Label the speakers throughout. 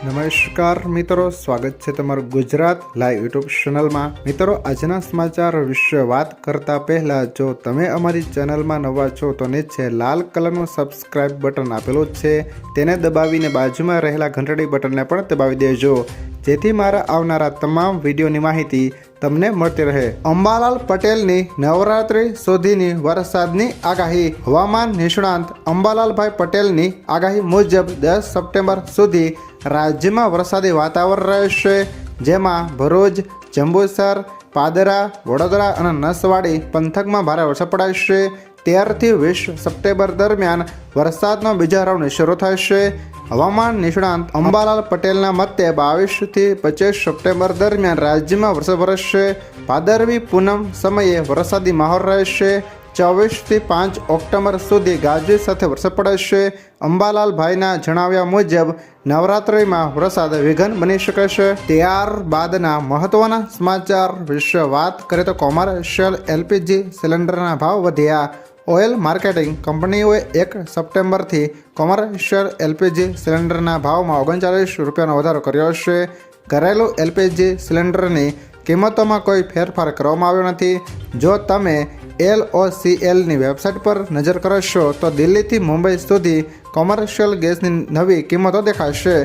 Speaker 1: નમસ્કાર મિત્રો, સ્વાગત છે તમારું ગુજરાત લાઈવ યુટ્યુબ ચેનલમાં। મિત્રો, આજના સમાચાર વિશે વાત કરતા પહેલા જો તમે અમારી ચેનલમાં નવા છો તો નીચે લાલ કલરનું સબસ્ક્રાઇબ બટન આપેલું છે, તેને દબાવીને બાજુમાં રહેલા ઘંટડી બટનને પણ દબાવી દેજો, જેથી મારા આવનારા તમામ વિડીયોની માહિતી તમને મળતી રહે। અંબાલાલ પટેલની નવરાત્રી સુધીની વરસાદની આગાહી। હવામાન નિષ્ણાંત અંબાલાલભાઈ પટેલની આગાહી મુજબ 10 સપ્ટેમ્બર સુધી રાજ્યમાં વરસાદી વાતાવરણ રહેશે, જેમાં ભરૂચ, જંબુસર, પાદરા, વડોદરા અને નસવાડી પંથકમાં ભારે વરસાદ પડશે। 13 થી 20 સપ્ટેમ્બર દરમિયાન વરસાદનો બીજો રાઉન્ડ શરૂ થશે। હવામાન નિષ્ણાંત અંબાલાલ પટેલના મતે 22 થી 25 સપ્ટેમ્બર દરમિયાન રાજ્યમાં વરસાદ વરસશે। ભાદરવી પૂનમ સમયે વરસાદી માહોલ રહેશે। 24 થી 5 ઓક્ટોબર સુધી ગાજવીજ સાથે વરસાદ પડશે। અંબાલાલભાઈના જણાવ્યા મુજબ નવરાત્રિમાં વરસાદ વિઘન બની શકે છે। ત્યારબાદના મહત્વના સમાચાર વિશે વાત કરીએ તો કોમર્શિયલ એલપીજી સિલિન્ડરના ભાવ વધ્યા। ઓઇલ માર્કેટિંગ કંપનીઓએ 1 સપ્ટેમ્બરથી કોમર્શિયલ એલપીજી સિલિન્ડરના ભાવમાં 39 રૂપિયાનો વધારો કર્યો છે। ઘરેલું એલપીજી સિલિન્ડરની કિંમતોમાં કોઈ ફેરફાર કરવામાં આવ્યો નથી। જો તમે LOCLની વેબસાઇટ પર નજર કરશો તો દિલ્હીથી મુંબઈ સુધી કોમર્શિયલ ગેસની નવી કિંમતો દેખાશે।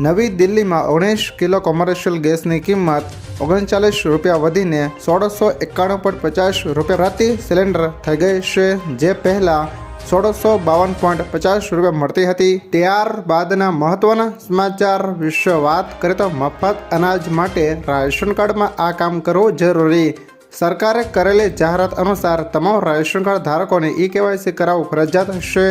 Speaker 1: નવી દિલ્હીમાં 19 કિલો કોમર્શિયલ ગેસની કિંમત 39 રૂપિયા વધીને 1691.50 રૂપિયા પ્રતિ સિલિન્ડર થઈ ગઈ છે, જે પહેલાં 1652.50 રૂપિયા મળતી હતી। ત્યારબાદના મહત્વના સમાચાર વિશે વાત કરીએ તો મફત અનાજ માટે રાશન કાર્ડમાં આ કામ કરવું જરૂરી। સરકારે કરેલી જાહેરાત અનુસાર તમામ રાશન કાર્ડ ધારકોને E-KYC કરાવવું ફરજિયાત હશે।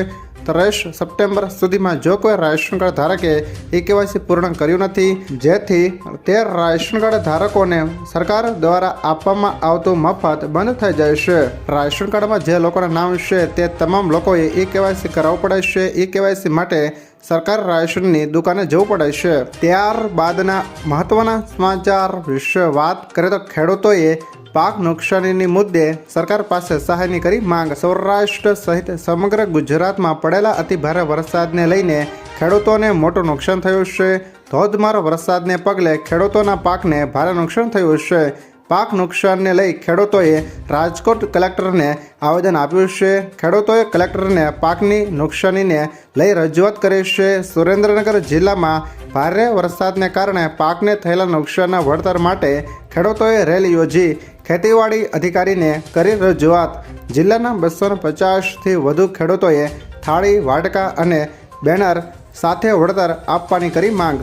Speaker 1: 30 સપ્ટેમ્બર સુધીમાં જો કોઈ રાશન કાર્ડ ધારકે E-KYC પૂર્ણ કર્યું નથી, જેથી તે રાશન કાર્ડ ધારકોને સરકાર દ્વારા આપવામાં આવતું મફત બંધ થઈ જશે। રાશન કાર્ડમાં જે લોકોના નામ છે તે તમામ લોકોએ E-KYC કરાવવું પડશે। E-KYC માટે સરકાર રાશનની દુકાને જવું પડે છે। ત્યારબાદના મહત્વના સમાચાર વિશે વાત કરીએ તો ખેડૂતોએ પાક નુકસાનીની મુદ્દે સરકાર પાસે સહાયની કરી માંગ। સૌરાષ્ટ્ર સહિત સમગ્ર ગુજરાતમાં પડેલા અતિભારે વરસાદને લઈને ખેડૂતોને મોટું નુકસાન થયું છે। ધોધમાર વરસાદને પગલે ખેડૂતોના પાકને ભારે નુકસાન થયું છે। પાક નુકસાનને લઈ ખેડૂતોએ રાજકોટ કલેક્ટરને આવેદન આપ્યું છે। ખેડૂતોએ કલેક્ટરને પાકની નુકસાનીને લઈ રજૂઆત કરી છે। સુરેન્દ્રનગર જિલ્લામાં ભારે વરસાદને કારણે પાકને થયેલા નુકસાનના વળતર માટે ખેડૂતોએ રેલી યોજી ખેતીવાડી અધિકારીને કરી રજૂઆત। જિલ્લાના 250થી વધુ ખેડૂતોએ થાળી, વાટકા અને બેનર સાથે વળતર આપવાની કરી માંગ।